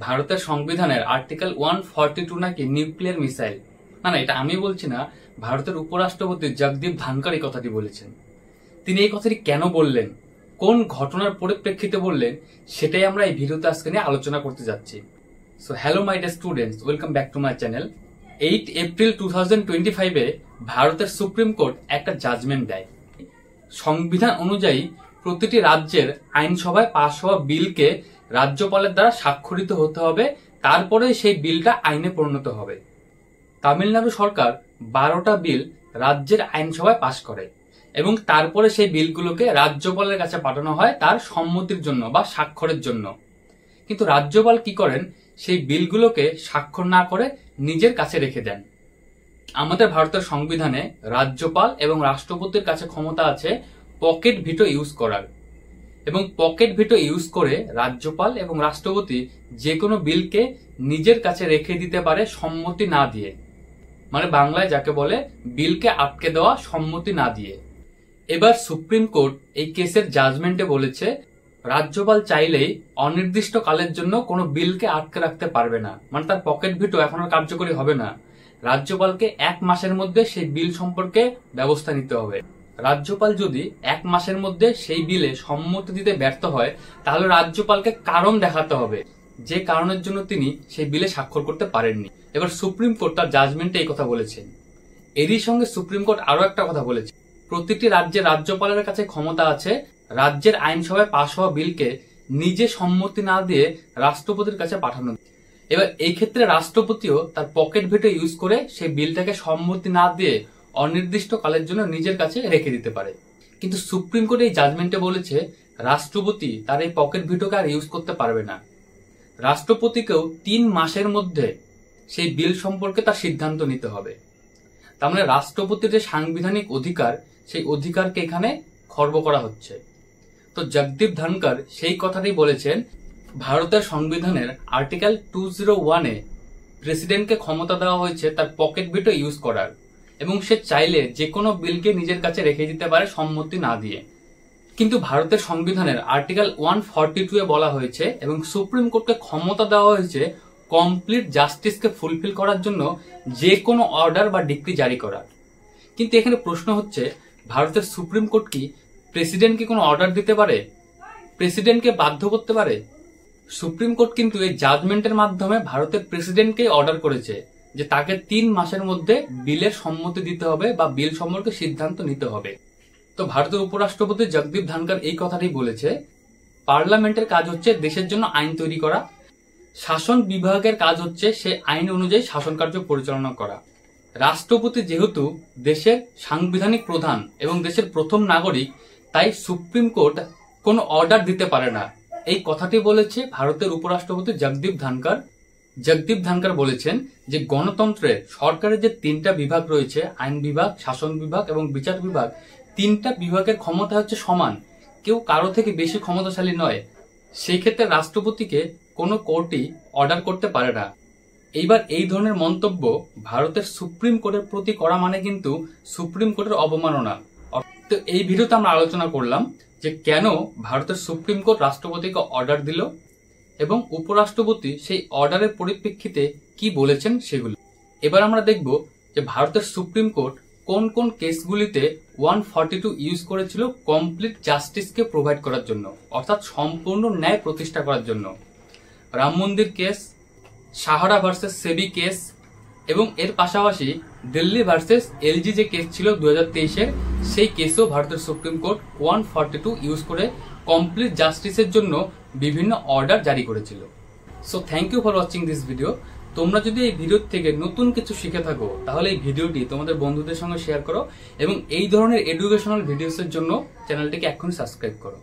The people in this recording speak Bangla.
ভারতের সংবিধানের আর্টিকেল 142 নাকি নিউক্লিয়ার মিসাইল। না, এটা আমি বলছি না, ভারতের উপরাষ্ট্রপতি জগদীপ ধনখড় এই কথাটি বলেছেন। তিনি এই কথাটি কেন বললেন, কোন ঘটনার পরিপ্রেক্ষিতে বললেন, সেটাই আমরা এই ভিডিওতে আজকে নিয়ে আলোচনা করতে যাচ্ছি। So hello my dear students, welcome back to my channel. 8 April 2025-এ ভারতের সুপ্রিম কোর্ট একটা জাজমেন্ট দেয়। সংবিধান অনুযায়ী প্রতিটি রাজ্যের আইনসভায় পাশ হওয়া বিলকে রাজ্যপালের দ্বারা স্বাক্ষরিত হতে হবে, তারপরে সেই বিলটা আইনে পরিণত হবে। তামিলনাড়ু সরকার 12টা বিল রাজ্যের আইনসভায় পাশ করে এবং তারপরে সেই বিলগুলোকে রাজ্যপালের কাছে পাঠানো হয় তার সম্মতির জন্য বা স্বাক্ষরের জন্য। কিন্তু রাজ্যপাল কি করেন, সেই বিলগুলোকে স্বাক্ষর না করে নিজের কাছে রেখে দেন। আমাদের ভারতের সংবিধানে রাজ্যপাল এবং রাষ্ট্রপতির কাছে ক্ষমতা আছে পকেট ভিটো ইউজ করার, এবং পকেট ভিটো ইউজ করে রাজ্যপাল এবং রাষ্ট্রপতি যে কোনো বিলকে নিজের কাছে রেখে দিতে পারে সম্মতি না দিয়ে, মানে বাংলায় যাকে বলে বিলকে আটকে দেওয়া সম্মতি না দিয়ে। এবার সুপ্রিম কোর্ট এই কেসের জাজমেন্টে বলেছে রাজ্যপাল চাইলেই অনির্দিষ্ট কালের জন্য কোনো বিলকে আটকে রাখতে পারবে না, মানে তার পকেট ভিটো এখন আর কার্যকরী হবে না। রাজ্যপালকে 1 মাসের মধ্যে সেই বিল সম্পর্কে ব্যবস্থা নিতে হবে। রাজ্যপাল যদি 1 মাসের মধ্যে সেই বিলে সম্মতি দিতে ব্যর্থ হয়, তাহলে রাজ্যপালকে কারণ দেখাতে হবে যে কারণের জন্য তিনি সেই বিলে স্বাক্ষর করতে পারেননি। এবার সুপ্রিম কোর্ট তার জাজমেন্টে এই কথা বলেছেন। এরই সঙ্গে সুপ্রিম কোর্ট আরো একটা কথা বলেছে, প্রতিটি রাজ্যের রাজ্যপালের কাছে ক্ষমতা আছে রাজ্যের আইনসভায় পাশ হওয়া বিলকে নিজে সম্মতি না দিয়ে রাষ্ট্রপতির কাছে পাঠানো। এবার এই ক্ষেত্রে রাষ্ট্রপতিও তার পকেট ভিটো ইউজ করে সেই বিলটাকে সম্মতি না দিয়ে অনির্দিষ্ট কালের জন্য নিজের কাছে রেখে দিতে পারে। কিন্তু সুপ্রিম কোর্ট এই জাজমেন্টে বলেছে রাষ্ট্রপতি তার এই পকেট ভিটোকে আর ইউজ করতে পারবে না। রাষ্ট্রপতিকেও 3 মাসের মধ্যে সেই বিল সম্পর্কে তার সিদ্ধান্ত নিতে হবে। তার মানে রাষ্ট্রপতির যে সাংবিধানিক অধিকার, সেই অধিকারকে এখানে খর্ব করা হচ্ছে। তো জগদীপ ধনখড় সেই কথাটাই বলেছেন, ভারতের সংবিধানের আর্টিকেল 201-এ প্রেসিডেন্টকে ক্ষমতা দেওয়া হয়েছে তার পকেট ভিটো ইউজ করার, এবং সে চাইলে যে কোনো বিলকে নিজের কাছে রেখে দিতে পারে সম্মতি না দিয়ে। কিন্তু ভারতের সংবিধানের আর্টিকেল 142-এ বলা হয়েছে এবং সুপ্রিম কোর্টকে ক্ষমতা দেওয়া হয়েছে কমপ্লিট জাস্টিসকে ফুলফিল করার জন্য যে কোনো অর্ডার বা ডিক্রি জারি করার। কিন্তু এখানে প্রশ্ন হচ্ছে, ভারতের সুপ্রিম কোর্ট কি প্রেসিডেন্টকে কোনো অর্ডার দিতে পারে, প্রেসিডেন্টকে বাধ্য করতে পারে? সুপ্রিম কোর্ট কিন্তু এই জাজমেন্টের মাধ্যমে ভারতের প্রেসিডেন্টকে অর্ডার করেছে যে তাকে 3 মাসের মধ্যে বিলের সম্মতি দিতে হবে বা বিল সম্পর্কে সিদ্ধান্ত নিতে হবে। তো ভারতের উপরাষ্ট্রপতি জগদীপ ধনখড় এই কথাটি বলেছে, পার্লামেন্টের কাজ হচ্ছে দেশের জন্য আইন তৈরি করা, শাসন বিভাগের কাজ হচ্ছে সে আইন অনুযায়ী শাসন কার্য পরিচালনা করা। রাষ্ট্রপতি যেহেতু দেশের সাংবিধানিক প্রধান এবং দেশের প্রথম নাগরিক, তাই সুপ্রিম কোর্ট কোনো অর্ডার দিতে পারে না। এই কথাটি বলেছে ভারতের উপরাষ্ট্রপতি জগদীপ ধনখড়। জগদীপ ধনখড় বলেছেন যে গণতন্ত্রে সরকারের যে 3টা বিভাগ রয়েছে, আইন বিভাগ, শাসন বিভাগ এবং বিচার বিভাগ, 3টা বিভাগের ক্ষমতা হচ্ছে সমান, কেউ কারো থেকে বেশি ক্ষমতাশালী নয়। সেই ক্ষেত্রে রাষ্ট্রপতিকে কোনো কোর্টই অর্ডার করতে পারে না। এইবার এই ধরনের মন্তব্য ভারতের সুপ্রিম কোর্টের প্রতি করা মানে কিন্তু সুপ্রিম কোর্টের অবমাননা। তো এই ভিডিওতে আমরা আলোচনা করলাম যে কেন ভারতের সুপ্রিম কোর্ট রাষ্ট্রপতিকে অর্ডার দিল এবং উপরাষ্ট্রপতি সেই অর্ডারের পরিপ্রেক্ষিতে কি বলেছেন সেগুলো। এবার আমরা দেখব যে ভারতের সুপ্রিম কোর্ট কোন কোন কেসগুলিতে 142 ইউজ করেছিল কমপ্লিট জাস্টিসকে প্রোভাইড করার জন্য, অর্থাৎ সম্পূর্ণ ন্যায় প্রতিষ্ঠা করার জন্য। Ram Mandir case, Sahara versus SEBI case, এবং এর পাশাপাশি দিল্লি ভার্সেস এলজি যে কেস ছিল 2023-এর, সেই কেসেও ভারতের সুপ্রিম কোর্ট 142 ইউজ করে কমপ্লিট জাস্টিসের জন্য বিভিন্ন অর্ডার জারি করেছিল। So thank you for watching this video. তোমরা যদি এই ভিডিও থেকে নতুন কিছু শিখে থাকো, তাহলে এই ভিডিওটি তোমাদের বন্ধুদের সঙ্গে শেয়ার করো এবং এই ধরনের এডুকেশনাল ভিডিওসের জন্য চ্যানেলটিকে এখনই সাবস্ক্রাইব করো।